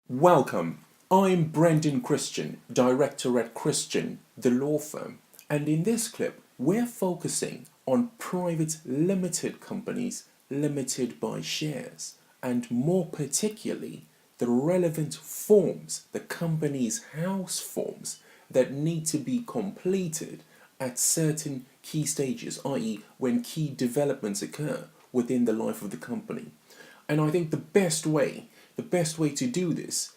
Welcome. I'm Brendon Christian, director at Christian, the law firm, and in this clip, we're focusing on private limited companies limited by shares, and more particularly, the relevant forms, the company's house forms that need to be completed at certain key stages, i.e., when key developments occur within the life of the company. And I think the best way to do this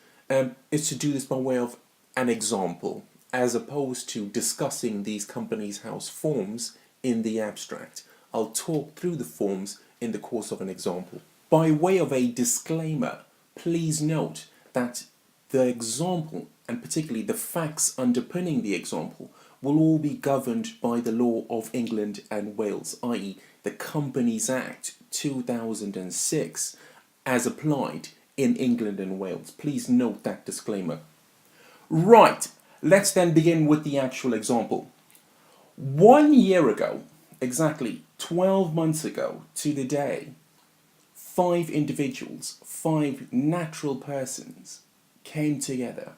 is to do this by way of an example, as opposed to discussing these companies' house forms in the abstract. I'll talk through the forms in the course of an example. By way of a disclaimer, please note that the example, and particularly the facts underpinning the example, will all be governed by the law of England and Wales, i.e., the Companies Act 2006, as applied in England and Wales. Please note that disclaimer. Right, let's then begin with the actual example. 1 year ago, exactly 12 months ago to the day, 5 individuals, 5 natural persons came together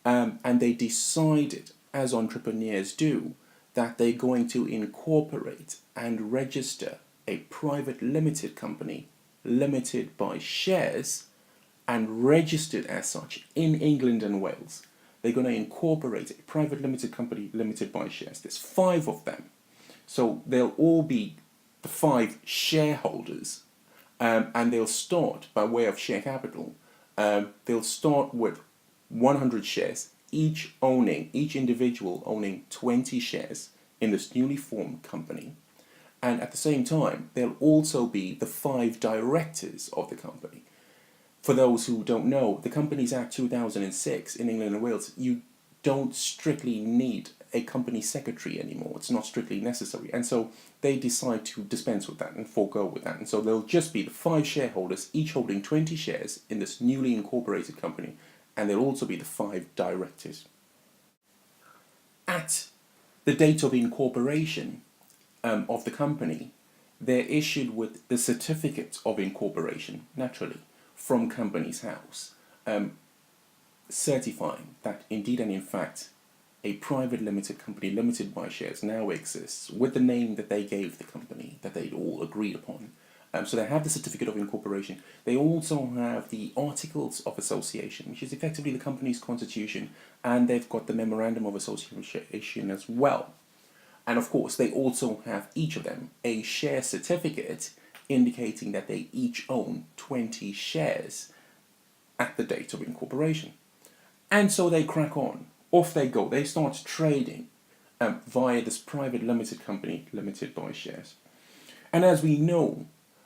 and they decided, as entrepreneurs do, that they're going to incorporate and register a private limited company limited by shares and registered as such in England and Wales. They're going to incorporate a private limited company limited by shares. There's 5 of them. So they'll all be the 5 shareholders, and they'll start by way of share capital. They'll start with 100 shares, each individual owning 20 shares in this newly formed company. And at the same time, there'll also be the 5 directors of the company. For those who don't know, the Companies Act 2006 in England and Wales, you don't strictly need a company secretary anymore. It's not strictly necessary. And so they decide to dispense with that and forego with that. And so there'll just be the 5 shareholders, each holding 20 shares in this newly incorporated company. And there'll also be the 5 directors. At the date of incorporation of the company, they're issued with the certificate of incorporation, naturally, from Companies House, certifying that indeed and in fact a private limited company limited by shares now exists with the name that they gave the company, that they'd all agreed upon. So they have the certificate of incorporation. They also have the Articles of Association, which is effectively the company's constitution, and they've got the Memorandum of Association as well. And of course, they also have, each of them, a share certificate indicating that they each own 20 shares at the date of incorporation. And so they crack on. Off they go. They start trading via this private limited company, limited by shares. And as we know,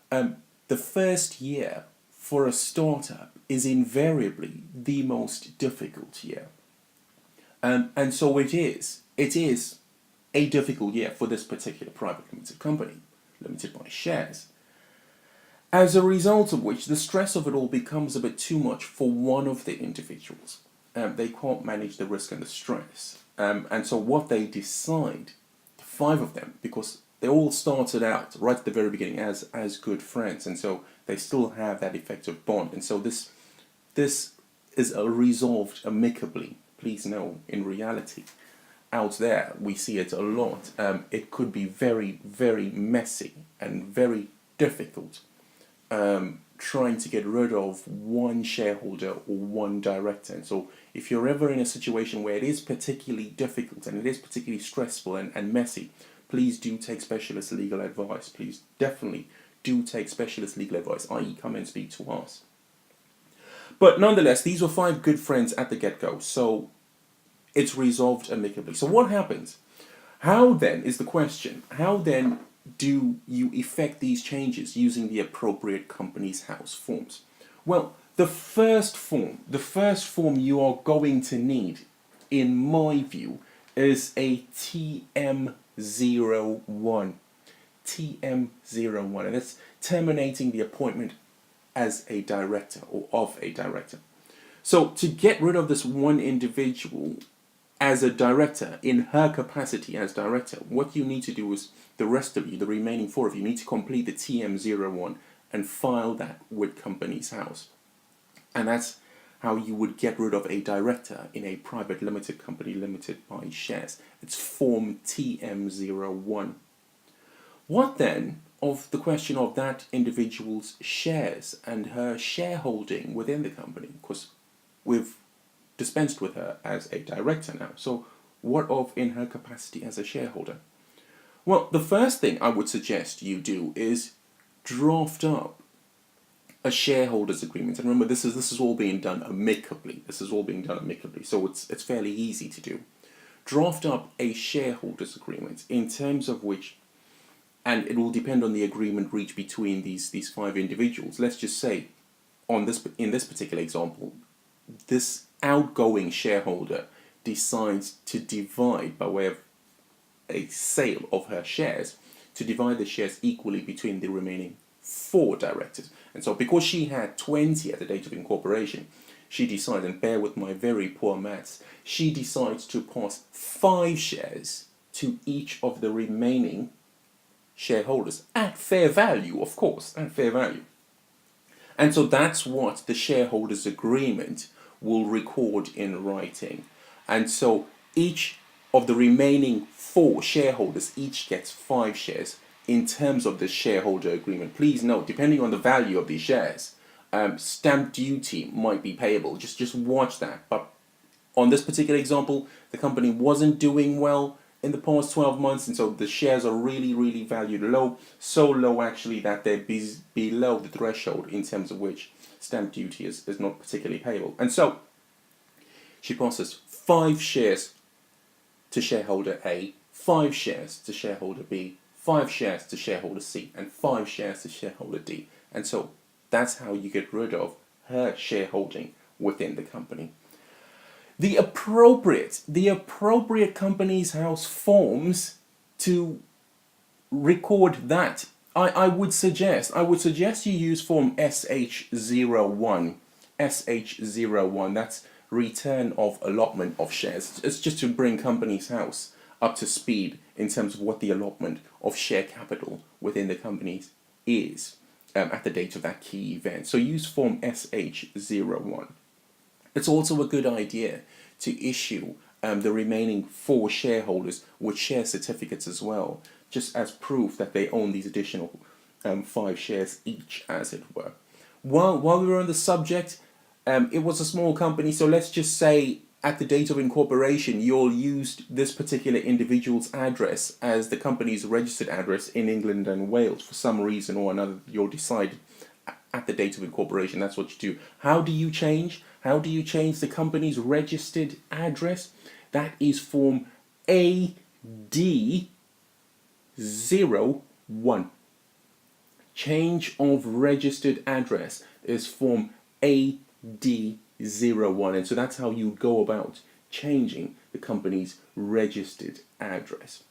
the first year for a startup is invariably the most difficult year. And so it is a difficult year for this particular private limited company, limited by shares. As a result of which, the stress of it all becomes a bit too much for one of the individuals. They can't manage the risk and the stress. And so what they decide, the 5 of them, because they all started out right at the very beginning as good friends, and so they still have that effective bond. And so this is resolved amicably. Please know, in reality, out there we see it a lot. It could be very, very messy and very difficult trying to get rid of one shareholder or one director. And so if you're ever in a situation where it is particularly difficult and it is particularly stressful and messy, please do take specialist legal advice. Please definitely do take specialist legal advice, i.e. come and speak to us. But nonetheless, these were 5 good friends at the get-go, so it's resolved amicably. So what happens? How then is the question? How then do you effect these changes using the appropriate Companies House forms? Well, the first form you are going to need, in my view, is a TM01. TM01, and that's terminating the appointment as a director or of a director. So to get rid of this one individual as a director, in her capacity as director, what you need to do is, the rest of you, the remaining 4 of you, need to complete the TM01 and file that with Companies House. And that's how you would get rid of a director in a private limited company limited by shares. It's Form TM01. What then of the question of that individual's shares and her shareholding within the company? Because we've dispensed with her as a director now. So what of in her capacity as a shareholder? Well, the first thing I would suggest you do is draft up a shareholders agreement. And remember, this is all being done amicably. So it's fairly easy to do. Draft up a shareholders agreement in terms of which, and it will depend on the agreement reached between these 5 individuals. Let's just say, in this particular example, this outgoing shareholder decides to divide, by way of a sale of her shares, to divide the shares equally between the remaining 4 directors. And so because she had 20 at the date of incorporation, she decides, and bear with my very poor maths, she decides to pass 5 shares to each of the remaining shareholders at fair value, of course, at fair value. And so that's what the shareholders agreement will record in writing. And so each of the remaining 4 shareholders each gets 5 shares in terms of the shareholder agreement. Please note, depending on the value of these shares, stamp duty might be payable. Just watch that. But on this particular example, the company wasn't doing well in the past 12 months, and so the shares are really valued low, so low actually that they're below the threshold in terms of which stamp duty is not particularly payable. And so she passes 5 shares to shareholder A, 5 shares to shareholder B, 5 shares to shareholder C, and 5 shares to shareholder D. And so that's how you get rid of her shareholding within the company. The appropriate Companies House forms to record that, I would suggest you use form SH01. SH01, that's return of allotment of shares. It's just to bring Companies House up to speed in terms of what the allotment of share capital within the companies is at the date of that key event. So use form SH01. It's also a good idea to issue the remaining 4 shareholders with share certificates as well, just as proof that they own these additional 5 shares each, as it were. While we were on the subject, it was a small company, so let's just say at the date of incorporation, you all used this particular individual's address as the company's registered address in England and Wales. For some reason or another, you'll decide at the date of incorporation that's what you do. How do you change the company's registered address? That is form AD01. Change of registered address is form AD01, and so that's how you go about changing the company's registered address.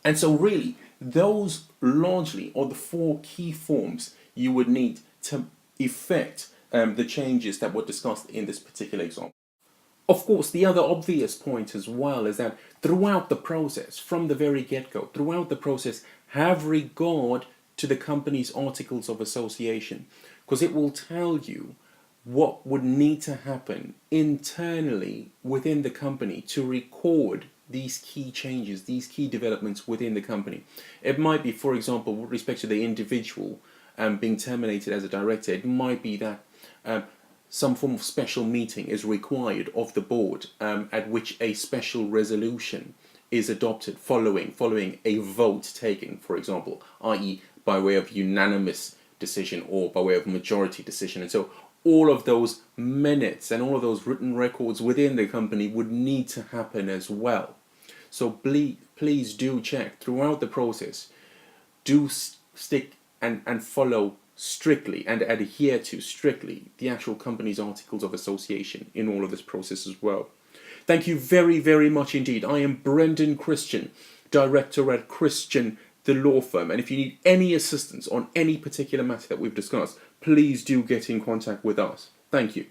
And so really, those largely are the 4 key forms you would need to effect the changes that were discussed in this particular example. Of course, the other obvious point as well is that throughout the process, from the very get-go, have regard to the company's articles of association, because it will tell you what would need to happen internally within the company to record these key changes, these key developments within the company. It might be, for example, with respect to the individual being terminated as a director, it might be that some form of special meeting is required of the board at which a special resolution is adopted following a vote taken, for example, i.e. by way of unanimous decision or by way of majority decision. And so all of those minutes and all of those written records within the company would need to happen as well. So please do check throughout the process. Do stick and follow strictly and adhere to strictly the actual company's articles of association in all of this process as well. Thank you very much indeed. I am Brendon Christian, director at Christian, the law firm. And if you need any assistance on any particular matter that we've discussed, please do get in contact with us. Thank you.